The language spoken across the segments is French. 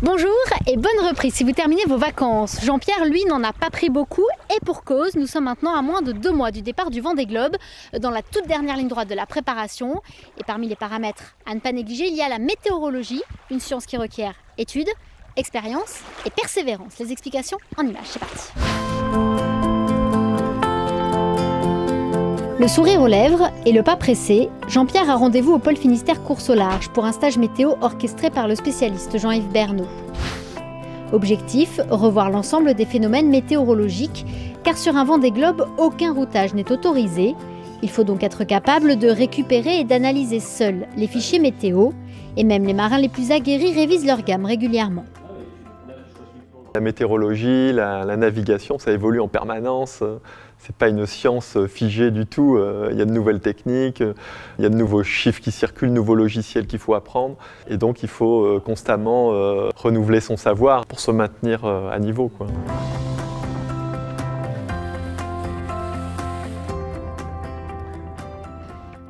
Bonjour et bonne reprise si vous terminez vos vacances. Jean-Pierre, lui, n'en a pas pris beaucoup et pour cause, nous sommes maintenant à moins de 2 mois du départ du Vendée Globe, dans la toute dernière ligne droite de la préparation. Et parmi les paramètres à ne pas négliger, il y a la météorologie, une science qui requiert étude, expérience et persévérance. Les explications en images, c'est parti. Le sourire aux lèvres et le pas pressé, Jean-Pierre a rendez-vous au pôle Finistère course au large pour un stage météo orchestré par le spécialiste Jean-Yves Bernot. Objectif, revoir l'ensemble des phénomènes météorologiques, car sur un Vendée Globe, aucun routage n'est autorisé. Il faut donc être capable de récupérer et d'analyser seuls les fichiers météo, et même les marins les plus aguerris révisent leur gamme régulièrement. La météorologie, la navigation, ça évolue en permanence. C'est pas une science figée du tout. Il y a de nouvelles techniques, il y a de nouveaux chiffres qui circulent, de nouveaux logiciels qu'il faut apprendre. Et donc il faut constamment renouveler son savoir pour se maintenir à niveau, quoi.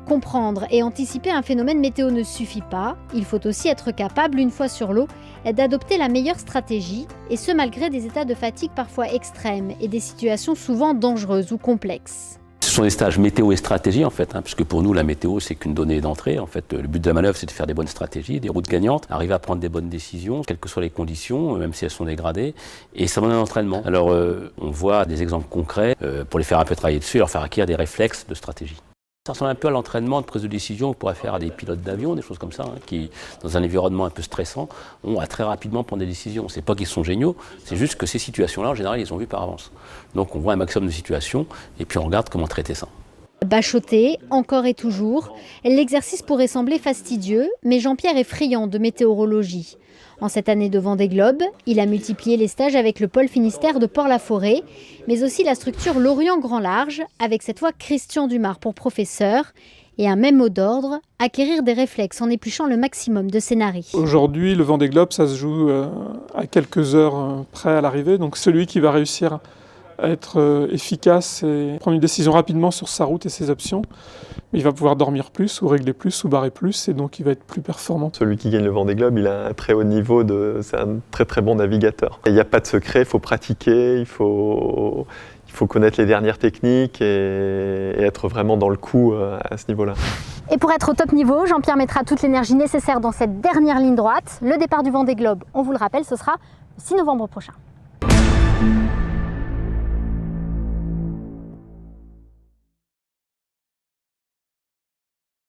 Comprendre et anticiper un phénomène météo ne suffit pas, il faut aussi être capable, une fois sur l'eau, d'adopter la meilleure stratégie, et ce malgré des états de fatigue parfois extrêmes et des situations souvent dangereuses ou complexes. Ce sont des stages météo et stratégie en fait, puisque pour nous la météo c'est qu'une donnée d'entrée. En fait, le but de la manœuvre c'est de faire des bonnes stratégies, des routes gagnantes, arriver à prendre des bonnes décisions, quelles que soient les conditions, même si elles sont dégradées, et ça demande un entraînement. Alors on voit des exemples concrets pour les faire un peu travailler dessus et leur faire acquérir des réflexes de stratégie. Ça ressemble un peu à l'entraînement de prise de décision qu'on pourrait faire à des pilotes d'avion, des choses comme ça, qui, dans un environnement un peu stressant, ont à très rapidement prendre des décisions. C'est pas qu'ils sont géniaux, c'est juste que ces situations-là, en général, ils les ont vues par avance. Donc on voit un maximum de situations et puis on regarde comment traiter ça. Bachoter, encore et toujours, l'exercice pourrait sembler fastidieux, mais Jean-Pierre est friand de météorologie. En cette année de Vendée Globe, il a multiplié les stages avec le pôle Finistère de Port-la-Forêt, mais aussi la structure Lorient Grand Large, avec cette fois Christian Dumas pour professeur, et un même mot d'ordre, acquérir des réflexes en épluchant le maximum de scénarios. Aujourd'hui, le Vendée Globe, ça se joue à quelques heures près à l'arrivée, donc celui qui va réussir à être efficace et prendre une décision rapidement sur sa route et ses options, il va pouvoir dormir plus ou régler plus ou barrer plus et donc il va être plus performant. Celui qui gagne le Vendée Globe, il a un très haut niveau, c'est un très très bon navigateur. Il n'y a pas de secret, il faut pratiquer, il faut connaître les dernières techniques et être vraiment dans le coup à ce niveau-là. Et pour être au top niveau, Jean-Pierre mettra toute l'énergie nécessaire dans cette dernière ligne droite. Le départ du Vendée Globe, on vous le rappelle, ce sera le 6 novembre prochain.